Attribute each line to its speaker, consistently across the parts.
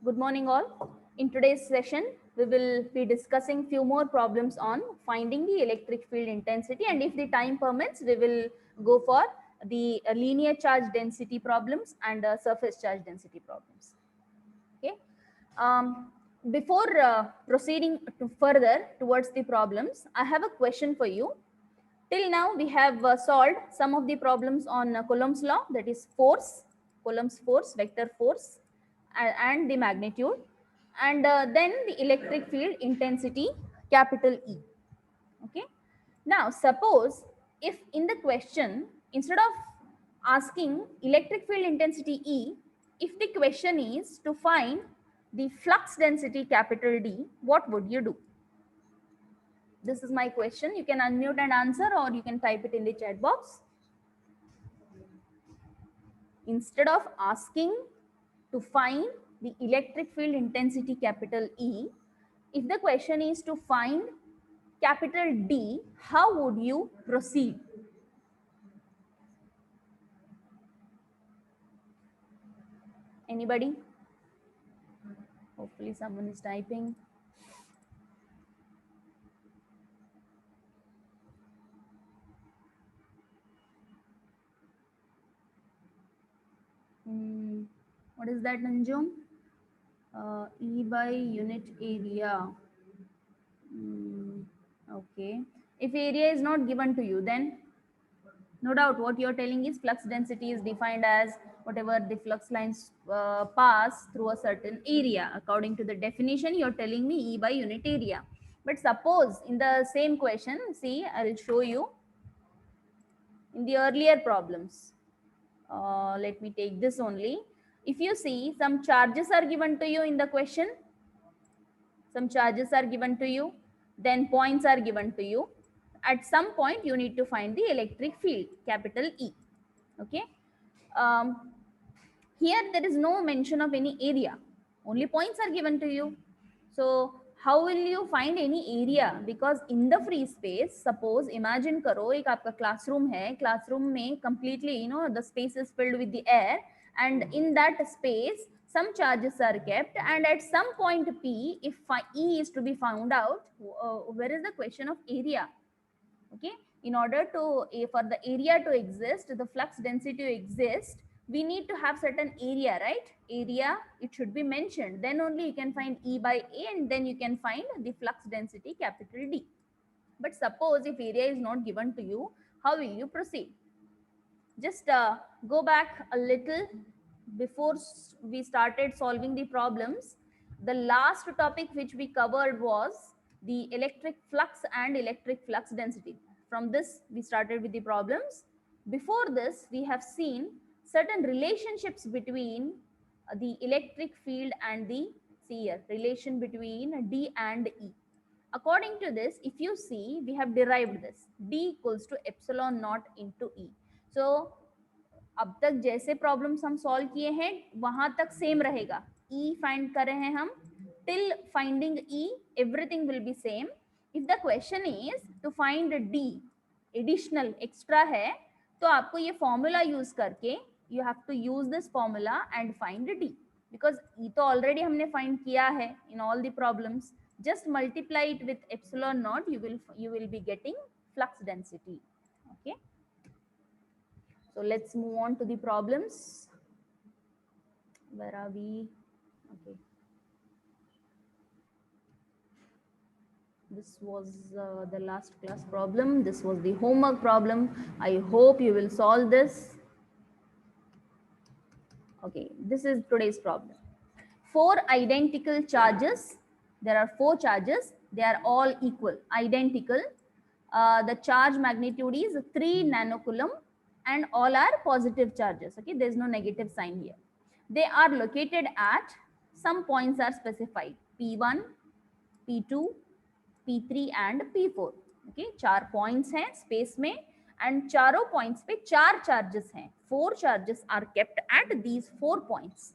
Speaker 1: Good morning all. In today's session, we will be discussing few more problems on finding the electric field intensity, and if the time permits, we will go for the linear charge density problems and surface charge density problems. Okay. Before proceeding to further towards the problems, I have a question for you. Till now, we have solved some of the problems on Coulomb's law, that is force, Coulomb's force, vector force, and the magnitude, and then the electric field intensity, capital E. Okay. Now, suppose if in the question, instead of asking electric field intensity E, if the question is to find the flux density, capital D, what would you do? This is my question. You can unmute and answer, or you can type it in the chat box. Instead of asking to find the electric field intensity, capital E, if the question is to find capital D, how would you proceed? Anybody? Hopefully someone is typing. What is that, Nanjum? E by unit area. Okay. If area is not given to you, then no doubt what you're telling is flux density is defined as whatever the flux lines pass through a certain area. According to the definition, you're telling me E by unit area. But suppose in the same question, see, I'll show you in the earlier problems. Let me take this only. If you see, some charges are given to you in the question, some charges are given to you, then points are given to you. At some point, you need to find the electric field, capital E. Okay. Here there is no mention of any area, only points are given to you. So how will you find any area? Because in the free space, suppose imagine karo ek aapka classroom hai, classroom mein completely the space is filled with the air, and in that space some charges are kept, and at some point P, if E is to be found out, where is the question of area? Okay, in order to for the area to exist, the flux density to exist, we need to have certain area, right? Area, it should be mentioned, then only you can find E by A, and then you can find the flux density, capital D. But suppose if area is not given to you, how will you proceed? Just go back a little before we started solving the problems. The last topic which we covered was the electric flux and electric flux density. From this, we started with the problems. Before this, we have seen certain relationships between the electric field and the relation between D and E. According to this, if you see, we have derived this. D equals to epsilon naught into E. So अब तक जैसे problems हम solve किए हैं वहां तक same रहेगा. E find कर रहे हैं हम, till finding E everything will be same. If the question is to find D additional extra है, तो आपको ये फॉर्मूला यूज करके you have to use this formula and find D, because E तो ऑलरेडी हमने फाइंड किया है in all the problems. Just multiply it with epsilon naught, you will be getting flux density. Okay, so let's move on to the problems. Where are we? Okay, this was the last class problem. This was the homework problem. I hope you will solve this. Okay, this is today's problem. 4 identical charges. There are 4 charges. They are all equal, identical. The charge magnitude is 3 nanocoulomb, and all are positive charges. Okay, there is no negative sign here. They are located at, some points are specified, P1, P2, P3 and P4. Okay, 4 points हैं space में, and चारों points पे 4 charges हैं. 4 charges are kept at these 4 points.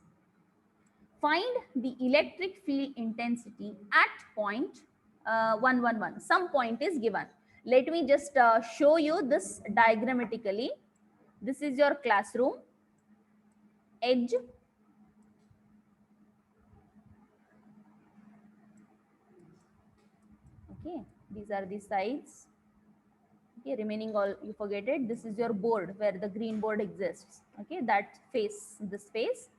Speaker 1: Find the electric field intensity at point 111. Some point is given. Let me just show you this diagrammatically. This is your classroom. Edge, Okay, these are the sides. Okay, remaining all you forget it. This is your board where the green board exists. Okay, that face, this face.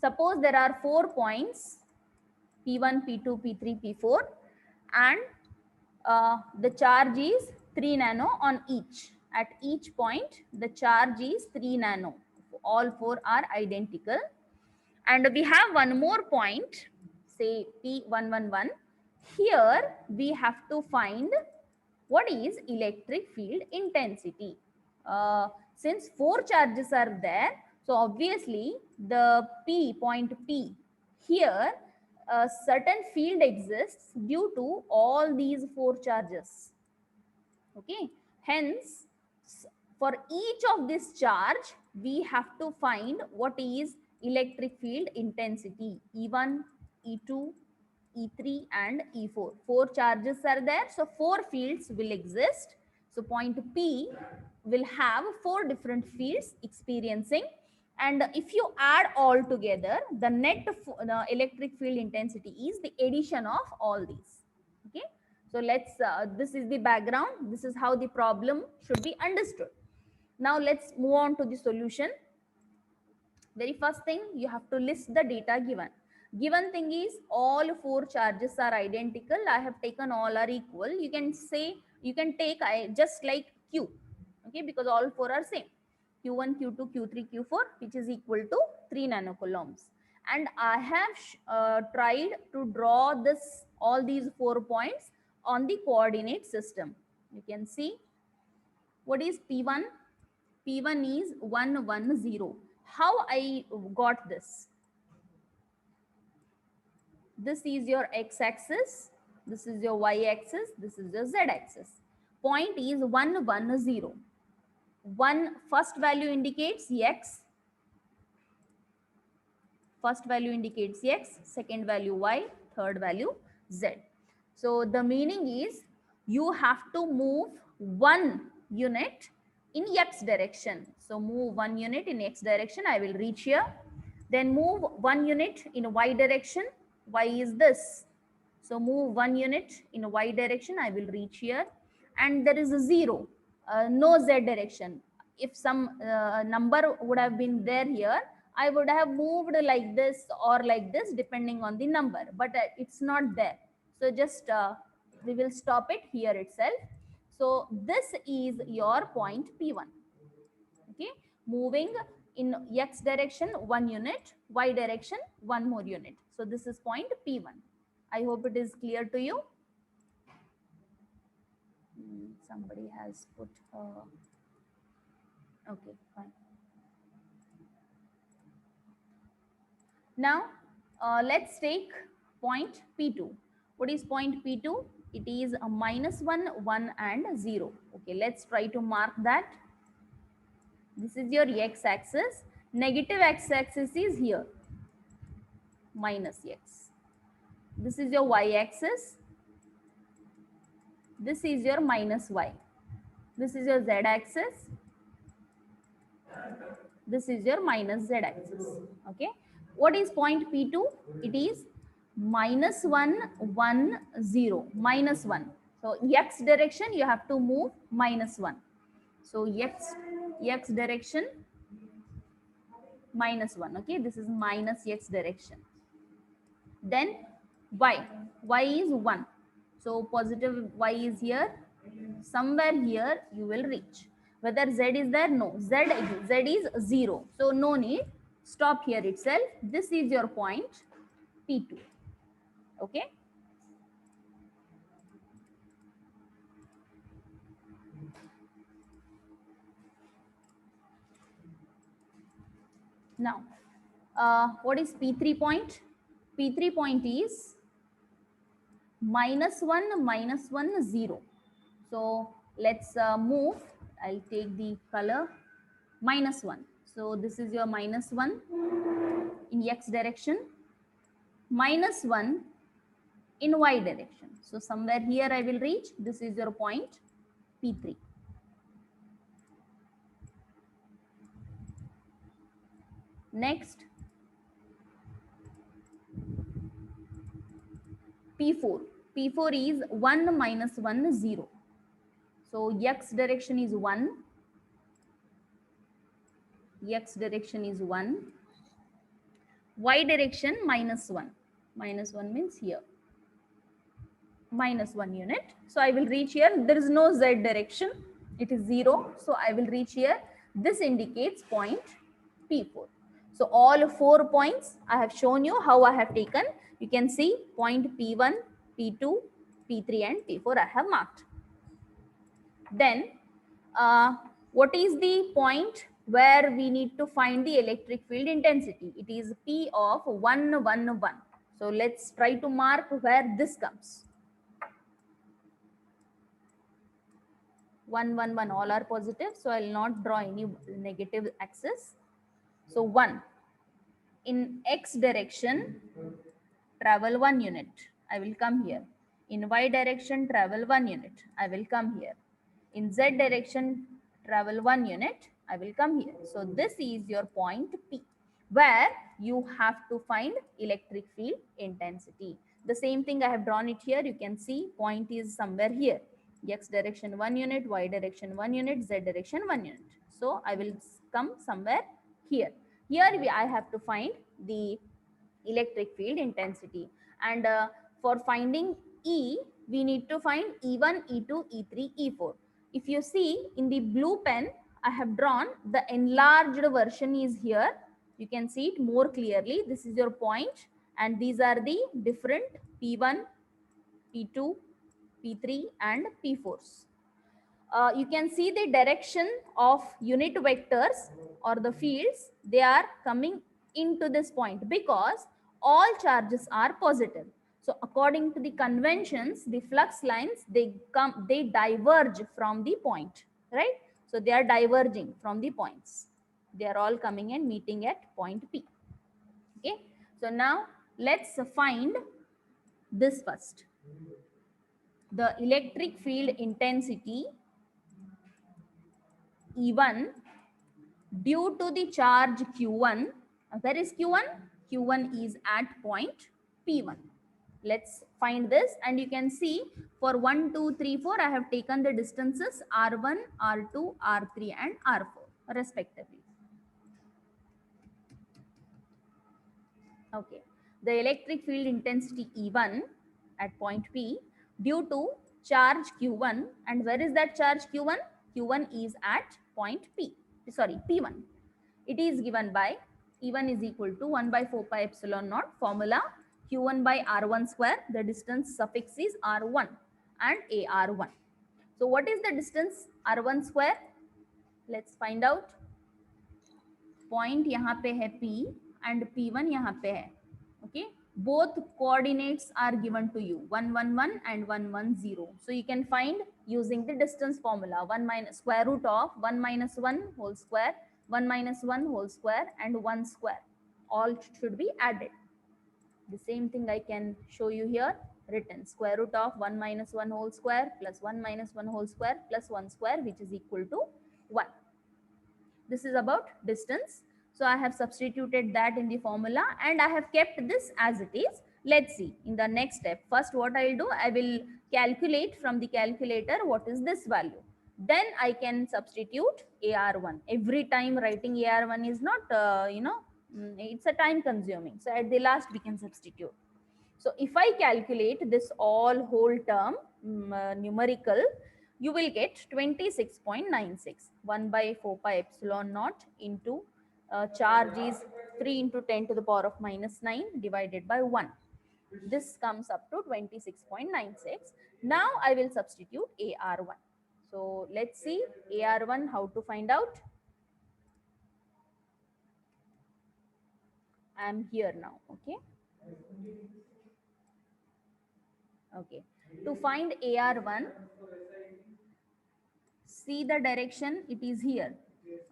Speaker 1: Suppose there are 4 points, P1, P2, P3, P4, and the charge is 3 nano on each. At each point, the charge is 3 nano. All 4 are identical. And we have one more point, say P111. Here we have to find what is electric field intensity. Since 4 charges are there, so obviously the point P here, a certain field exists due to all these 4 charges. Okay, hence for each of this charge we have to find what is electric field intensity, E1, E2, E3 and E4. 4 charges are there, so 4 fields will exist. So point P will have 4 different fields experiencing, and if you add all together, the net electric field intensity is the addition of all these. Okay, so let's this is the background, this is how the problem should be understood. Now let's move on to the solution. Very first thing, you have to list the data given. Given thing is all 4 charges are identical. I have taken all are equal. You can say, you can take just like Q, okay, because all 4 are same. Q1, Q2, Q3, Q4, which is equal to 3 nanocoulombs. And I have tried to draw this all these 4 points on the coordinate system. You can see what is P1. P1 is 110. How I got this? This is your x-axis, this is your y-axis, this is your z-axis. Point is 110. One first value indicates x, first value indicates x, second value y, third value z. So the meaning is you have to move 1 unit in x direction. So move 1 unit in x direction, I will reach here. Then move 1 unit in y direction, y is this. So move 1 unit in y direction, I will reach here. And there is a 0, no z direction. If some number would have been there here, I would have moved like this or like this depending on the number, but it's not there. So just we will stop it here itself. So this is your point P1. Okay, moving in x direction 1 unit, y direction 1 more unit. So this is point P1. I hope it is clear to you. Somebody has put okay, fine. Now let's take point P2. What is point P2? It is a -1, 1 and 0. Okay, let's try to mark that. This is your x-axis. Negative x-axis is here, minus x. This is your y-axis. This is your minus y. This is your z-axis. This is your minus z-axis. Okay. What is point P2? It is -1, 1, 0, -1. So x direction you have to move -1. So x direction -1. Okay, this is minus x direction. Then y is 1. So positive y is here. Somewhere here you will reach. Whether z is there? No. Z is 0. So no need. Stop here itself. This is your point P2. Okay. Now, what is P3 point? P3 point is -1, 0. So let's move. I'll take the color -1. So this is your -1 in x direction, -1 in y direction. So somewhere here I will reach. This is your point P3. Next, P4. P4 is 1 minus 1 0. So x direction is 1, x direction is 1, y direction minus 1. Minus 1 means here, minus 1 unit. So I will reach here. There is no z direction. It is 0. So I will reach here. This indicates point P4. So all 4 points I have shown you how I have taken. You can see point P1, P2, P3 and P4 I have marked. Then what is the point where we need to find the electric field intensity? It is P of 1, 1, 1. So let's try to mark where this comes. 1, 1, 1, all are positive. So I will not draw any negative axis. So 1. In x direction, travel 1 unit. I will come here. In y direction, travel 1 unit. I will come here. In z direction, travel 1 unit. I will come here. So this is your point P, where you have to find electric field intensity. The same thing I have drawn it here. You can see point is somewhere here. X direction 1 unit, y direction 1 unit, z direction 1 unit. So I will come somewhere here. Here I have to find the electric field intensity, and for finding E we need to find E1, E2, E3, E4. If you see in the blue pen I have drawn the enlarged version is here. You can see it more clearly. This is your point and these are the different P1, P2, P3 and P4s. You can see the direction of unit vectors or the fields. They are coming into this point because all charges are positive. So according to the conventions, the flux lines, they diverge from the point, right? So they are diverging from the points. They are all coming and meeting at point P. Okay. So now let's find this first. The electric field intensity E1 due to the charge Q1. Where is Q1? Q1 is at point P1. Let's find this, and you can see for 1, 2, 3, 4 I have taken the distances R1, R2, R3 and R4 respectively. Okay. The electric field intensity E1 at point P due to charge Q1, and where is that charge Q1? Q1 is at point P. Sorry, P1. It is given by E1 is equal to 1 by 4 pi epsilon naught formula Q1 by R1 square. The distance suffix is R1 and AR1. So what is the distance R1 square? Let's find out. Point यहाँ पे है P and P1 यहाँ पे है. Okay. Both coordinates are given to you, 1, 1, 1 and 1, 1, 0. So you can find using the distance formula, 1 minus square root of 1 minus 1 whole square, 1 minus 1 whole square and 1 square. All should be added. The same thing I can show you here, written square root of 1 minus 1 whole square plus 1 minus 1 whole square plus 1 square, which is equal to 1. This is about distance. So I have substituted that in the formula and I have kept this as it is. Let's see in the next step. First what I will do, I will calculate from the calculator what is this value. Then I can substitute AR1. Every time writing AR1 is not, it's a time consuming. So at the last we can substitute. So if I calculate this all whole term numerical, you will get 26.96. 1 by 4 pi epsilon naught into charge is 3 into 10 to the power of minus 9 divided by 1. This comes up to 26.96. Now I will substitute AR1. So let's see AR1 how to find out. I am here now. Okay. Okay. To find AR1, see the direction, it is here.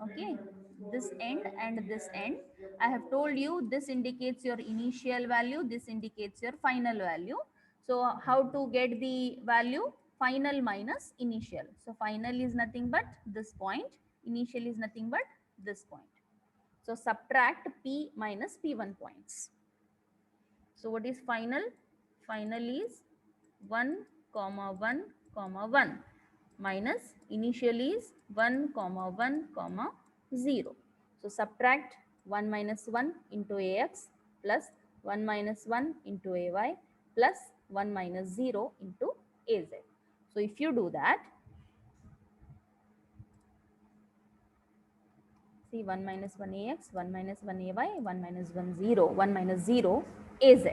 Speaker 1: Okay. This end and this end. I have told you this indicates your initial value, this indicates your final value. So how to get the value? Final minus initial. So final is nothing but this point, initial is nothing but this point. So subtract P minus P1 points. So what is final? Final is 1 comma 1 comma 1 minus initial is 1 comma 1 comma 0. So subtract 1 minus 1 into ax plus 1 minus 1 into ay plus 1 minus 0 into az. So if you do that, see 1 minus 1 ax, 1 minus 1 ay, 1 minus 1 0, 1 minus 0 az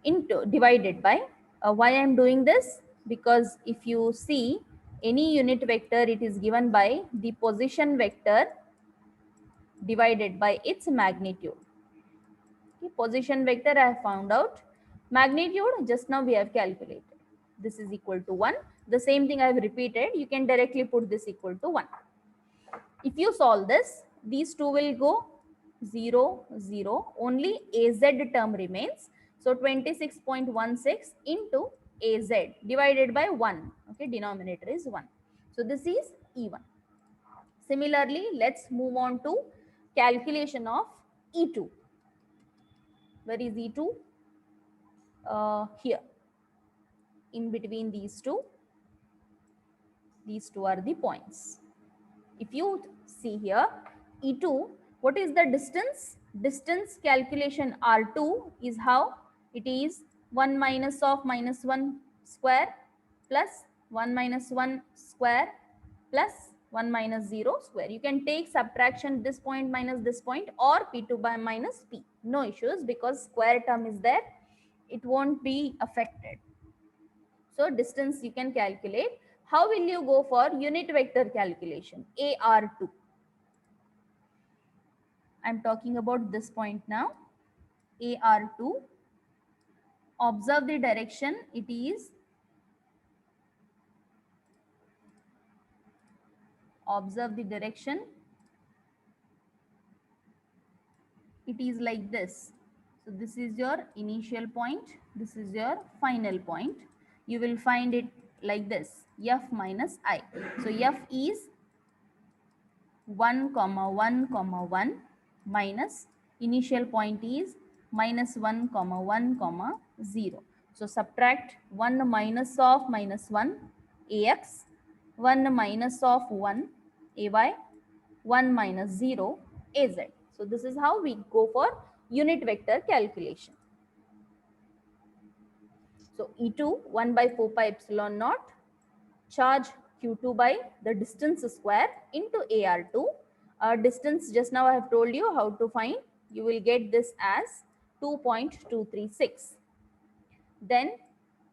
Speaker 1: into divided by, why I am doing this? Because if you see any unit vector, it is given by the position vector divided by its magnitude. Okay, position vector I have found out, magnitude just now we have calculated. This is equal to 1. The same thing I have repeated. You can directly put this equal to 1. If you solve this, these two will go 0, 0. Only AZ term remains. So 26.16 into AZ divided by 1. Okay, denominator is 1. So this is E1. Similarly, let's move on to calculation of E2. Where is E2? Here. In between these two are the points. If you see here, E2, what is the distance? Distance calculation R2 is how? It is 1 minus of minus 1 square plus 1 minus 1 square plus 1 minus 0 square. You can take subtraction this point minus this point or P2 by minus P. No issues because square term is there. It won't be affected. So distance you can calculate. How will you go for unit vector calculation? AR2. I'm talking about this point now. AR2. Observe the direction. It is, observe the direction. It is like this. So this is your initial point. This is your final point. You will find it like this. F minus I. So F is 1 comma 1 comma 1 minus initial point is minus 1 comma 1 comma 0. So subtract 1 minus of minus 1 ax, 1 minus of 1 ay, 1 minus 0 az. So this is how we go for unit vector calculation. So E2 1 by 4 pi epsilon naught, charge Q2 by the distance square into AR2. Distance just now I have told you how to find. You will get this as 2.236. Then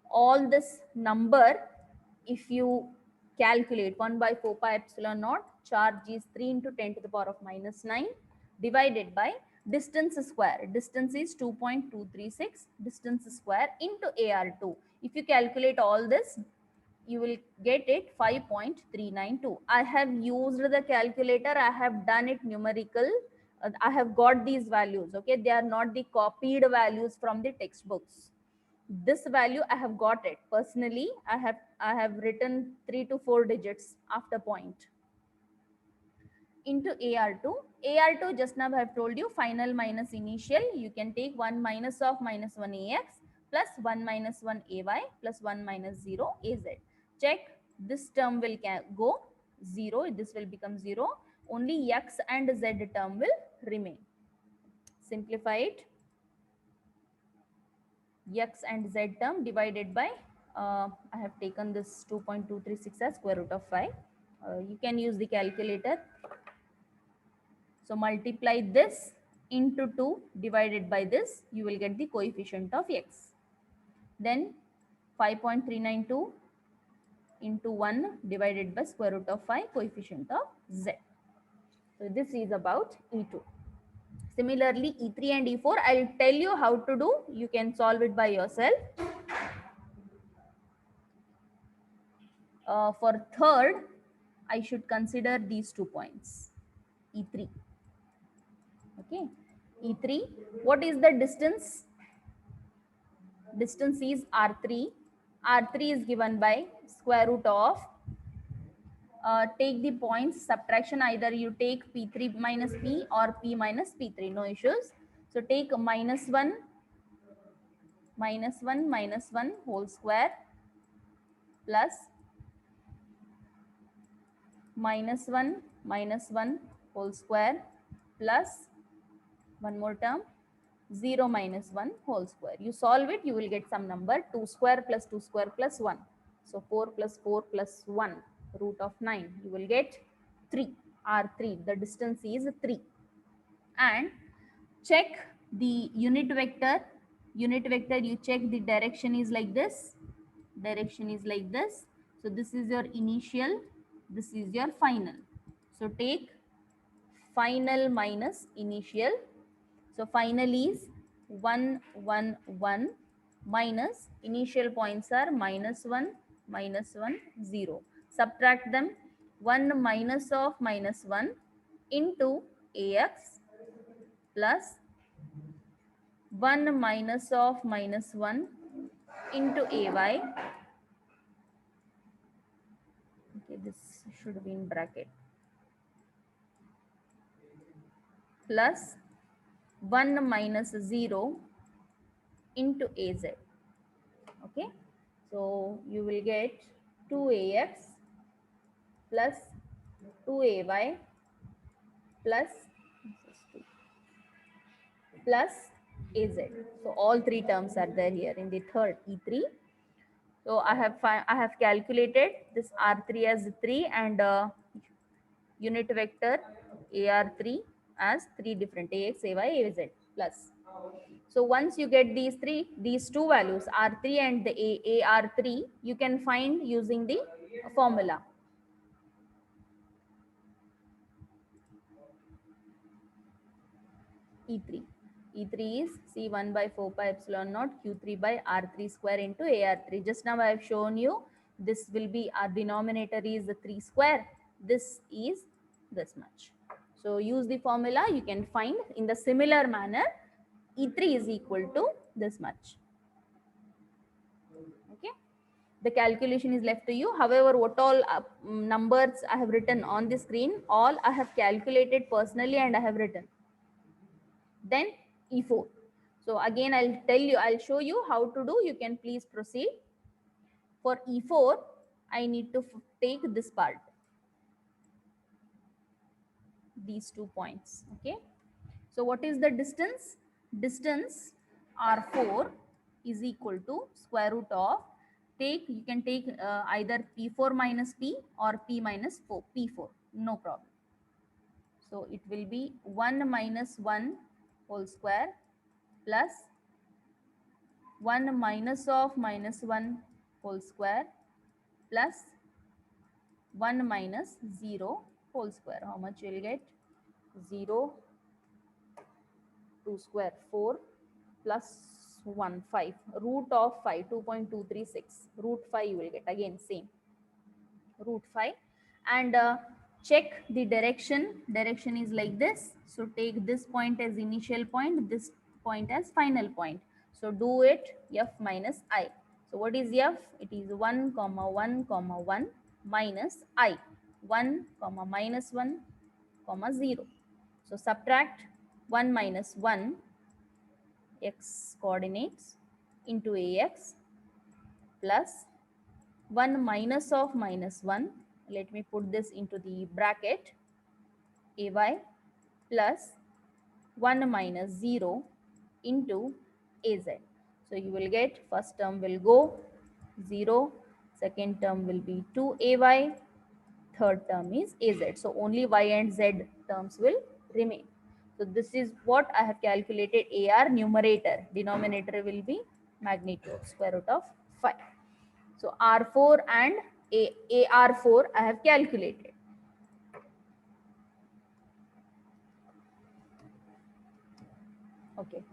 Speaker 1: all this number, if you calculate 1 by 4 pi epsilon naught, charge is 3 into 10 to the power of minus 9 divided by distance square. Distance is 2.236 distance square into AR2. If you calculate all this, you will get it 5.392. I have used the calculator. I have done it numerical. I have got these values. Okay, they are not the copied values from the textbooks. This value I have got it personally. I have written 3 to 4 digits after point into AR2. AR2 just now I have told you final minus initial. You can take 1 minus of minus 1 AX plus 1 minus 1 AY plus 1 minus 0 AZ. Check, this term will go 0. This will become 0. Only X and Z term will remain. Simplify it. X and Z term divided by, I have taken this 2.236 as square root of 5. You can use the calculator. So multiply this into 2 divided by this, you will get the coefficient of X. Then 5.392 into 1 divided by square root of 5 coefficient of Z. So this is about E2. Similarly, E3 and E4, I'll tell you how to do. You can solve it by yourself. For third, I should consider these 2 points. E3. Okay. E3, what is the distance? Distance is R3. R3 is given by square root of, take the points, subtraction, either you take P3 minus P or P minus P3, no issues. So take minus 1 minus 1 whole square plus minus 1 whole square plus one more term 0 minus 1 whole square. You solve it, you will get some number 2 square plus 2 square plus 1. So 4 plus 4 plus 1 root of 9. You will get 3 R3. The distance is 3. And check the unit vector. Unit vector, you check the direction is like this. Direction is like this. So this is your initial, this is your final. So take final minus initial. So final is 1 1 1 minus initial points are minus 1 0. Subtract them. 1 minus of minus 1 into ax plus 1 minus of minus 1 into ay. Okay, this should be in bracket. Plus 1 minus 0 into az. Okay, so you will get 2ax plus 2ay plus az. So all three terms are there here in the third E3. So I have calculated this R3 as 3 and unit vector AR3 as 3 different AX, AY, AZ plus. So once you get these two values R3 and the AR3, you can find using the formula. E3. E3 is C1 by 4 pi epsilon naught Q3 by R3 square into AR3. Just now I have shown you this will be our denominator is the 3 square. This is this much. So use the formula, you can find in the similar manner E3 is equal to this much. Okay. The calculation is left to you. However, what all numbers I have written on the screen, all I have calculated personally and I have written. Then E4. So again, I'll show you how to do. You can please proceed. For E4, I need to take this part, these 2 points. Okay. So what is the distance? Distance R4 is equal to square root of, you can take either P4 minus P or P minus 4, P4, no problem. So it will be 1 minus 1 whole square plus 1 minus of minus 1 whole square plus 1 minus 0 whole square. How much you will get? 0, 2 square 4 plus 1 5. Root of 5 2.236. Root 5 you will get again same. Root 5 and check the direction. Direction is like this. So take this point as initial point, this point as final point. So do it f minus I. So what is f? It is 1 comma 1 comma 1 minus I. 1 comma minus 1 comma 0. So subtract 1 minus 1 x coordinates into ax plus 1 minus of minus 1. Let me put this into the bracket. Ay plus 1 minus 0 into az. So you will get first term will go 0, second term will be 2ay, third term is az. So only y and z terms will remain. So this is what I have calculated AR numerator. Denominator will be magnitude square root of 5. So R4 and AR4 I have calculated. Okay.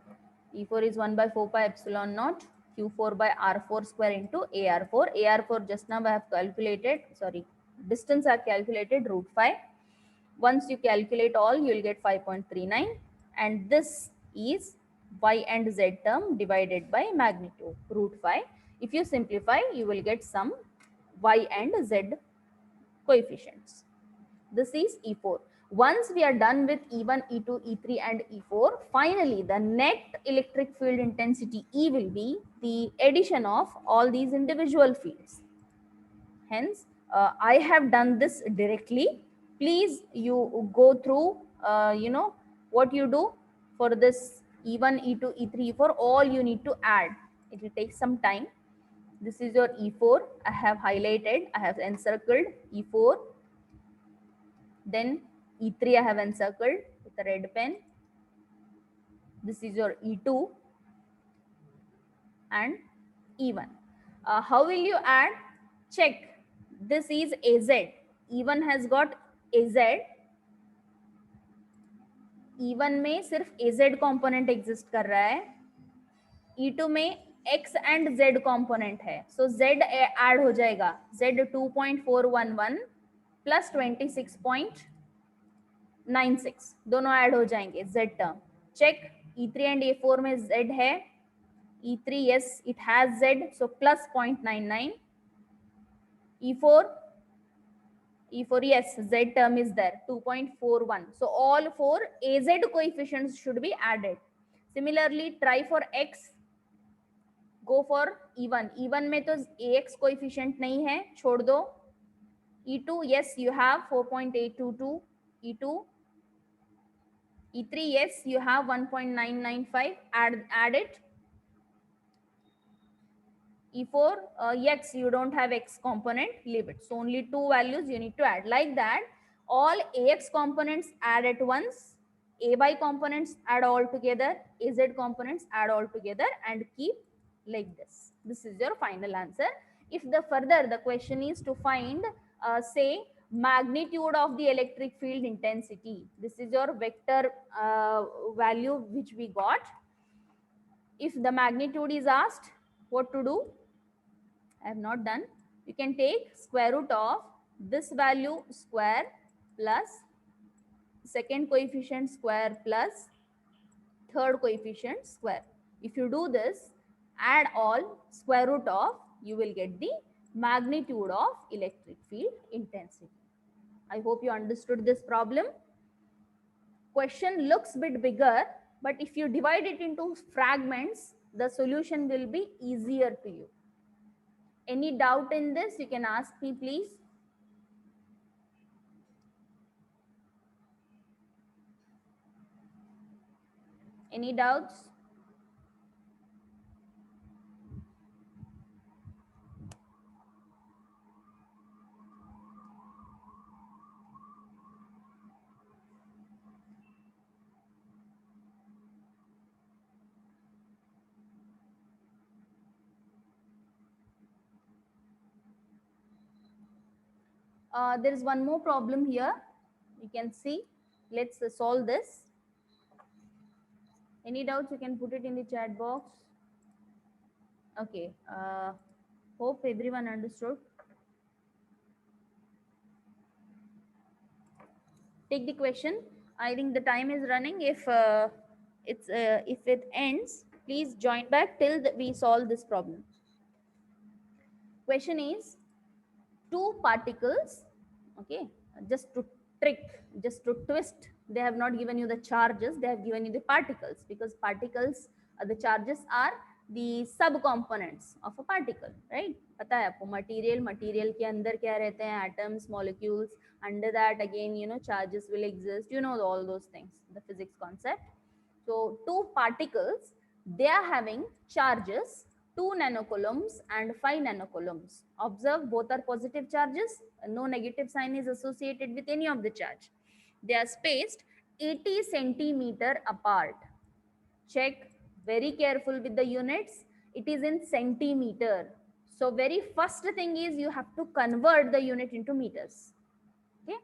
Speaker 1: E4 is 1 by 4 pi epsilon naught Q4 by R4 square into AR4. AR4 just now I have calculated, sorry, distance I have calculated root 5. Once you calculate all, you will get 5.39 and this is y and z term divided by magnitude root 5. If you simplify, you will get some y and z coefficients. This is E4. Once we are done with E1, E2, E3 and E4, finally the net electric field intensity E will be the addition of all these individual fields. Hence, I have done this directly. Please, you go through, what you do for this E1, E2, E3, E4, all you need to add. It will take some time. This is your E4. I have highlighted, I have encircled E4. Then E3 I have encircled with a red pen. This is your E2 and E1. How will you add? Check. This is AZ. E1 has got AZ. E1 में सिर्फ AZ component exist कर रहा है. E2 में X and Z component है. So Z add हो जाएगा. Z 2.411 plus 26.96 दोनों ऐड हो जाएंगे Z term. Check E3 and A4 में Z है. E3 yes it has Z, so plus 0.99. E4 yes Z term is there 2.41. So all four AZ coefficients should be added. Similarly try for X. Go for E1 में तो AX coefficient नहीं है, छोड़ दो. E2 yes you have 4.822. E2 E3 yes you have 1.995. Add it. E4 yes you don't have X component, leave it. So only two values you need to add. Like that all AX components add at once, AY components add all together, AZ components add all together, and keep like this. This is your final answer. If the further the question is to find say magnitude of the electric field intensity, this is your vector value which we got. If the magnitude is asked, what to do? I have not done. You can take square root of this value square plus second coefficient square plus third coefficient square. If you do this, add all square root of, you will get the magnitude of electric field intensity. I hope you understood this problem. Question looks a bit bigger, but if you divide it into fragments, the solution will be easier to you. Any doubt in this? You can ask me, please. Any doubts? There is one more problem here. You can see. Let's solve this. Any doubts? You can put it in the chat box. Okay. Hope everyone understood. Take the question. I think the time is running. If it ends, please join back till we solve this problem. Question is two particles. Okay, just to trick, just to twist. They have not given you the charges. They have given you the particles, because particles, the charges are the sub components of a particle, right? पता है आपको material के अंदर क्या रहते हैं? Atoms, molecules. Under that again, charges will exist. You know all those things, the physics concept. So two particles, they are having charges 2 nanocoulombs and 5 nanocoulombs. Observe, both are positive charges. No negative sign is associated with any of the charge. They are spaced 80 centimeter apart. Check, very careful with the units. It is in centimeter. So very first thing is you have to convert the unit into meters. Okay.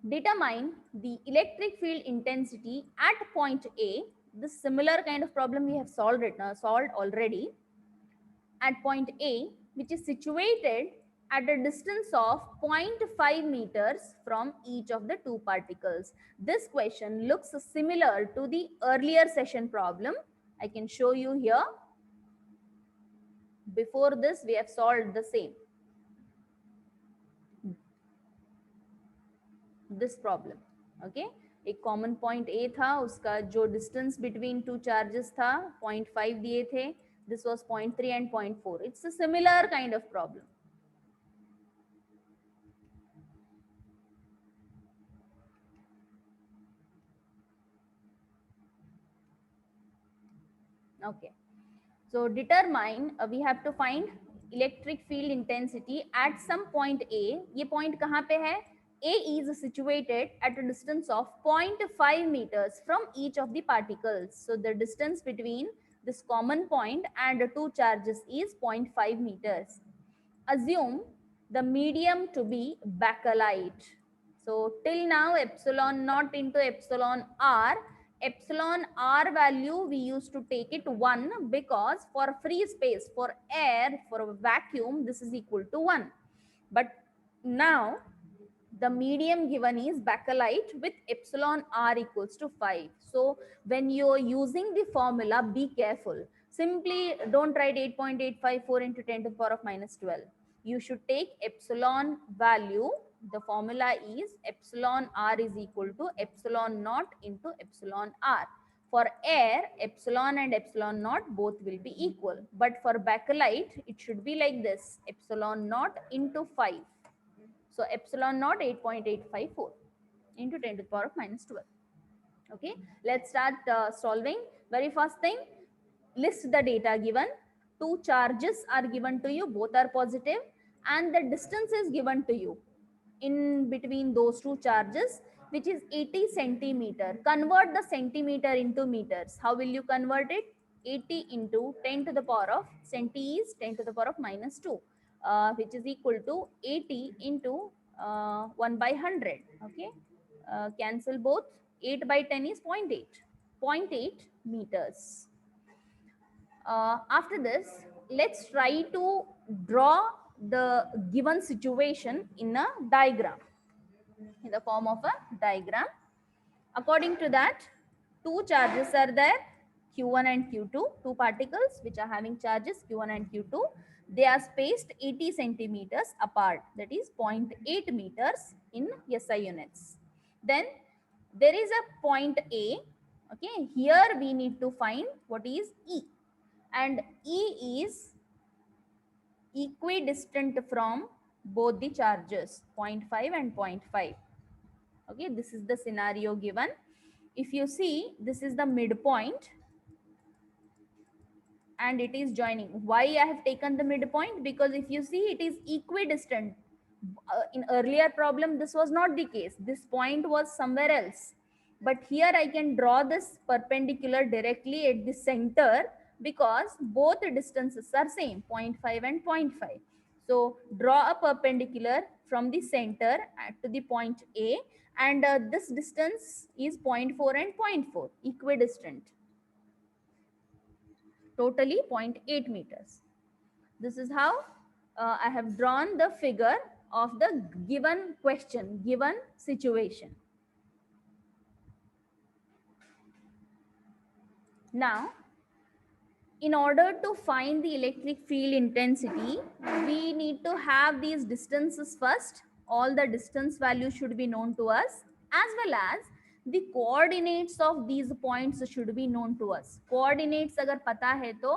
Speaker 1: Determine the electric field intensity at point A. This similar kind of problem we have solved already. At point A, which is situated at a distance of 0.5 meters from each of the two particles. This question looks similar to the earlier session problem. I can show you here. Before this, we have solved the same. this problem. Okay, एक common point A था, उसका जो distance between two charges था 0.5 दिए थे, this was 0.3 and 0.4. It's a similar kind of problem. Okay, so determine, we have to find electric field intensity at some point A. ये point कहाँ पे है? A is situated at a distance of 0.5 meters from each of the particles. So the distance between this common point and the two charges is 0.5 meters. Assume the medium to be bakelite. So till now epsilon naught into epsilon r value we used to take it 1, because for free space, for air, for a vacuum, this is equal to 1. But now the medium given is bakelite with epsilon r equals to 5. So when you're using the formula, be careful. Simply don't write 8.854 into 10 to the power of minus 12. You should take epsilon value. The formula is epsilon r is equal to epsilon naught into epsilon r. For air, epsilon and epsilon naught both will be equal. But for bakelite, it should be like this, epsilon naught into 5. So epsilon naught 8.854 into 10 to the power of minus 12. Okay, let's start solving. Very first thing, list the data given. Two charges are given to you, both are positive, and the distance is given to you in between those two charges, which is 80 centimeter. Convert the centimeter into meters. How will you convert it? 80 into 10 to the power of, centi is 10 to the power of minus 2, which is equal to 80 into 1 by 100. Okay, cancel both. 8 by 10 is 0.8. 0.8 meters. After this, let's try to draw the given situation in a diagram, in the form of a diagram. According to that, two charges are there, Q1 and Q2, two particles which are having charges Q1 and Q2. They are spaced 80 centimeters apart, that is 0.8 meters in SI units. Then there is a point A. Okay, here we need to find what is E, and E is equidistant from both the charges 0.5 and 0.5. Okay, this is the scenario given. If you see, this is the midpoint and it is joining. Why I have taken the midpoint? Because if you see, it is equidistant. In earlier problem, this was not the case. This point was somewhere else. But here I can draw this perpendicular directly at the center, because both distances are same, 0.5 and 0.5. So draw a perpendicular from the center to the point A, and this distance is 0.4 and 0.4, equidistant. Totally 0.8 meters. This is how I have drawn the figure of the given question, given situation. Now, in order to find the electric field intensity, we need to have these distances first. All the distance values should be known to us, as well as the coordinates of these points should be known to us. Coordinates agar pata hai to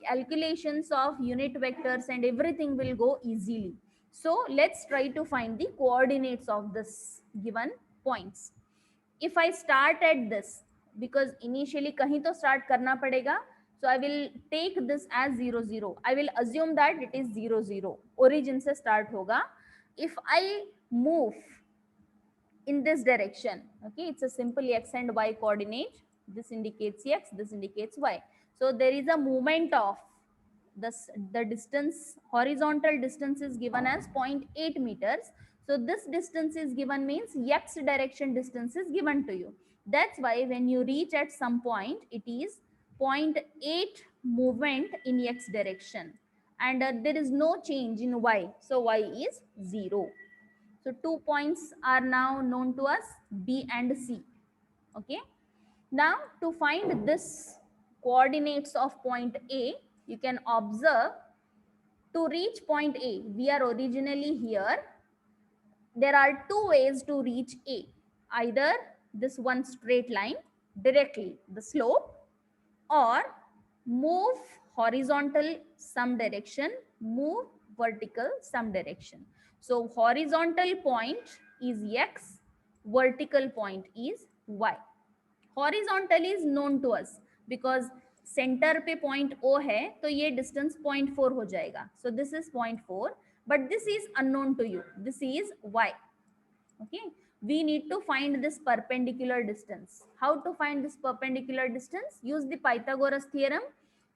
Speaker 1: calculations of unit vectors and everything will go easily. So let's try to find the coordinates of this given points. If I start at this, because initially kahin to start karna padega, so I will take this as 0 0. I will assume that it is 0 0, origin se start hoga. If I move in this direction, okay, it's a simple x and y coordinate. This indicates x, this indicates y. So there is a movement of the distance, horizontal distance is given as 0.8 meters. So this distance is given means x direction distance is given to you. That's why when you reach at some point, it is 0.8 movement in x direction, and there is no change in y. So y is 0. So 2 points are now known to us, B and C. Okay. Now to find this coordinates of point A, you can observe, to reach point A, we are originally here. there are two ways to reach A. Either this one straight line directly, the slope, or move horizontal some direction, move vertical some direction. So horizontal point is x, vertical point is y. Horizontal is known to us because center पे point O है तो ये distance 0.4 हो जाएगा. So this is 0.4, but this is unknown to you. This is y. Okay, we need to find this perpendicular distance. How to find this perpendicular distance? Use the Pythagoras theorem.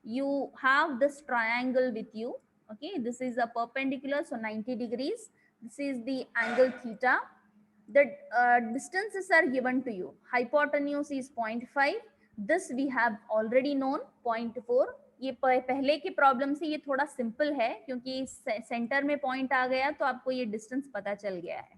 Speaker 1: You have this triangle with you. Okay, this is a perpendicular, so 90 degrees. This is the angle theta. The distances are given to you. Hypotenuse is 0.5. This we have already known, 0.4. ये पहले की problem से ये थोड़ा simple है क्योंकि centre में point आ गया तो आपको ये डिस्टेंस पता चल गया है.